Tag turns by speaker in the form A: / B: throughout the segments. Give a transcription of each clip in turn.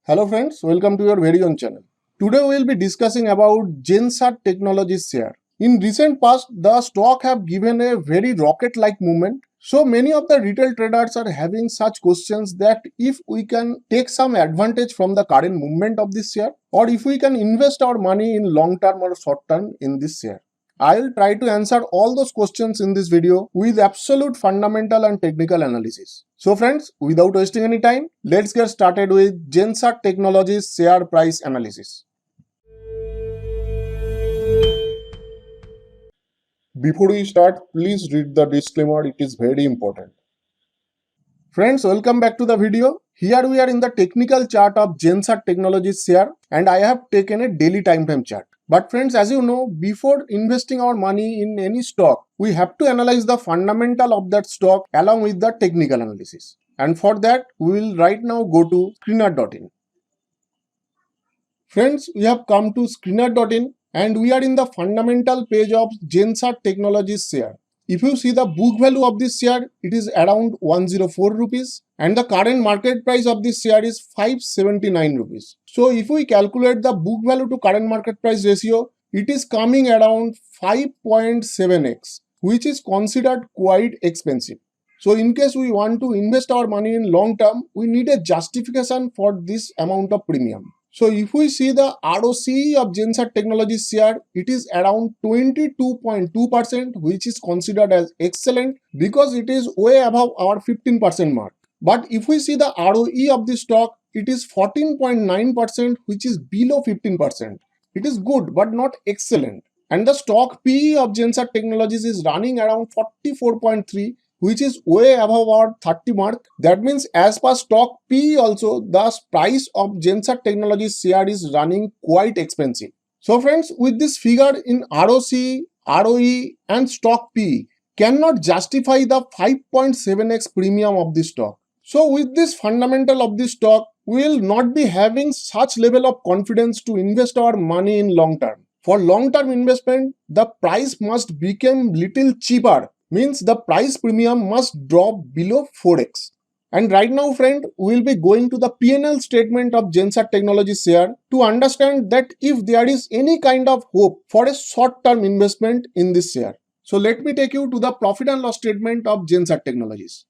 A: Hello friends, welcome to your very own channel. Today we will be discussing about Gensat Technologies share. In recent past, the stock have given a very rocket-like movement. So many of the retail traders are having such questions that if we can take some advantage from the current movement of this share, or if we can invest our money in long term or short term in this share. I will try to answer all those questions in this video with absolute fundamental and technical analysis. So friends, without wasting any time, let's get started with Gensat Technologies share price analysis. Before we start, please read the disclaimer, it is very important. Friends, welcome back to the video. Here we are in the technical chart of Gensat Technologies share and I have taken a daily time frame chart. But friends, as you know, before investing our money in any stock, we have to analyze the fundamental of that stock along with the technical analysis. And for that, we will right now go to screener.in. Friends, we have come to screener.in and we are in the fundamental page of Gensat Technologies share. If you see the book value of this share, it is around 104 rupees and the current market price of this share is 579 rupees. So if we calculate the book value to current market price ratio, it is coming around 5.7x, which is considered quite expensive. So in case we want to invest our money in long term, we need a justification for this amount of premium. So if we see the ROCE of Gensat Technologies share, it is around 22.2%, which is considered as excellent because it is way above our 15% mark. But if we see the ROE of the stock, it is 14.9%, which is below 15%. It is good but not excellent. And the stock PE of Gensat Technologies is running around 44.3, which is way above our 30 mark. That means as per stock PE also, the price of Gensat Technologies share is running quite expensive. So friends, with this figure in ROC, ROE and stock PE cannot justify the 5.7x premium of the stock. So with this fundamental of the stock, we will not be having such level of confidence to invest our money in long term. For long term investment, the price must become little cheaper, means the price premium must drop below 4x. And right now friend, we will be going to the P&L statement of Gensat Technologies share to understand that if there is any kind of hope for a short term investment in this share. So let me take you to the profit and loss statement of Gensat Technologies.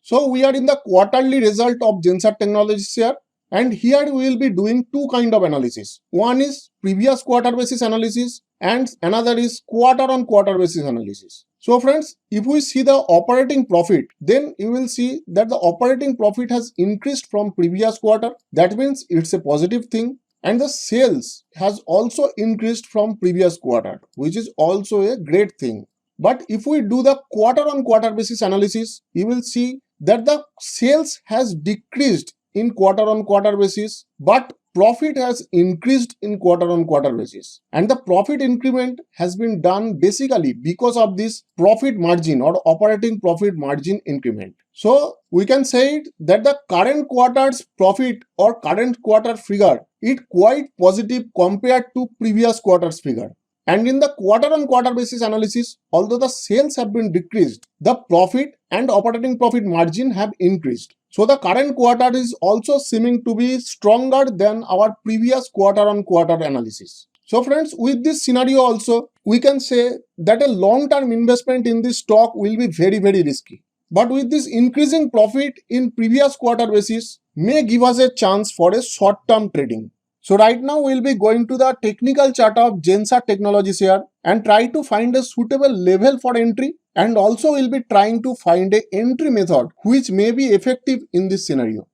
A: So we are in the quarterly result of Gensat Technologies share. And here we will be doing two kind of analysis. One is previous quarter basis analysis and another is quarter on quarter basis analysis. So friends, if we see the operating profit, then you will see that the operating profit has increased from previous quarter. That means it's a positive thing. And the sales has also increased from previous quarter, which is also a great thing. But if we do the quarter on quarter basis analysis, you will see that the sales has decreased in quarter on quarter basis, but profit has increased in quarter on quarter basis. And the profit increment has been done basically because of this profit margin or operating profit margin increment. So we can say it that the current quarter's profit or current quarter figure is quite positive compared to previous quarter's figure. And in the quarter on quarter basis analysis, although the sales have been decreased, the profit and operating profit margin have increased. So the current quarter is also seeming to be stronger than our previous quarter on quarter analysis. So friends, with this scenario also, we can say that a long-term investment in this stock will be very risky. But with this increasing profit in previous quarter basis may give us a chance for a short-term trading. So right now we'll be going to the technical chart of Gensat Technologies here and try to find a suitable level for entry, and also we'll be trying to find a entry method which may be effective in this scenario.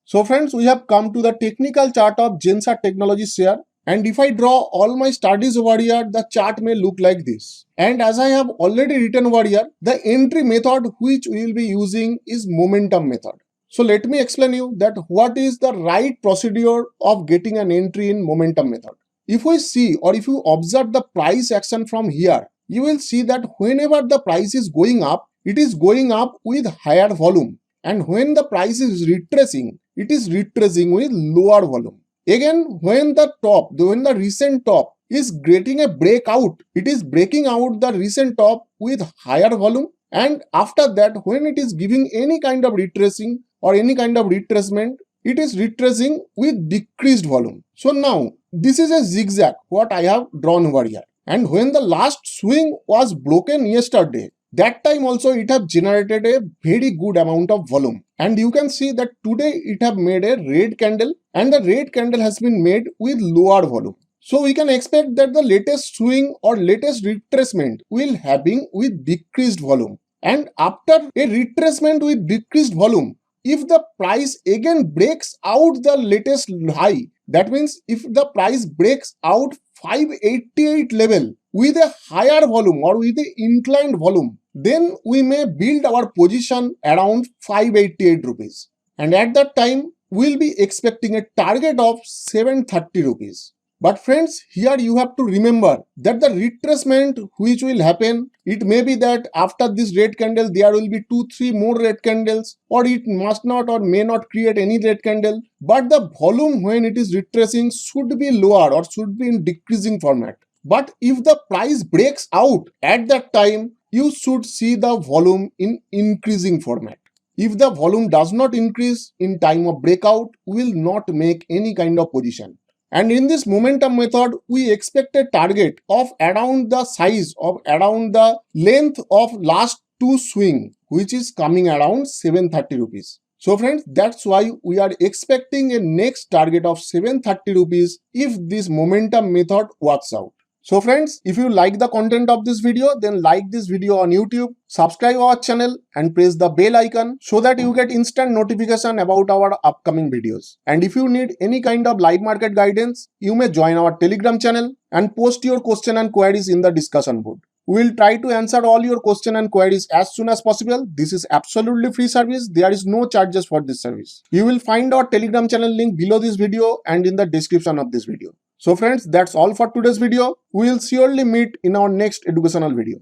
A: So friends, we have come to the technical chart of Gensat Technologies share, and if I draw all my studies over here, the chart may look like this. And as I have already written over here, the entry method which we will be using is momentum method. So let me explain you that what is the right procedure of getting an entry in momentum method. If we see or if you observe the price action from here, you will see that whenever the price is going up, it is going up with higher volume. And when the price is retracing, it is retracing with lower volume. Again, when the recent top is getting a breakout, it is breaking out the recent top with higher volume. and after that when it is giving any kind of retracing or any kind of retracement, it is retracing with decreased volume. So now this is a zigzag what I have drawn over here, and when the last swing was broken yesterday, that time also it have generated a very good amount of volume, and you can see that today it have made a red candle, and the red candle has been made with lower volume. So we can expect that the latest swing or latest retracement will having with decreased volume, and after a retracement with decreased volume, if the price again breaks out the latest high, that means if the price breaks out 588 level with a higher volume or with a inclined volume, then we may build our position around 588 rupees, and at that time we'll be expecting a target of 730 rupees. But friends, here you have to remember that the retracement which will happen, it may be that after this red candle there will be 2-3 more red candles, or it must not or may not create any red candle, but the volume when it is retracing should be lower or should be in decreasing format. But if the price breaks out at that time, you should see the volume in increasing format. If the volume does not increase in time of breakout, we will not make any kind of position. And in this momentum method, we expect a target of around the size of around the length of last two swing, which is coming around 730 rupees. So friends, that's why we are expecting a next target of 730 rupees if this momentum method works out. So friends, if you like the content of this video, then like this video on YouTube, subscribe our channel and press the bell icon so that you get instant notification about our upcoming videos. And if you need any kind of live market guidance, you may join our Telegram channel and post your question and queries in the discussion board. We will try to answer all your question and queries as soon as possible. This is absolutely free service. There is no charges for this service. You will find our Telegram channel link below this video and in the description of this video. So friends, that's all for today's video. We will surely meet in our next educational video.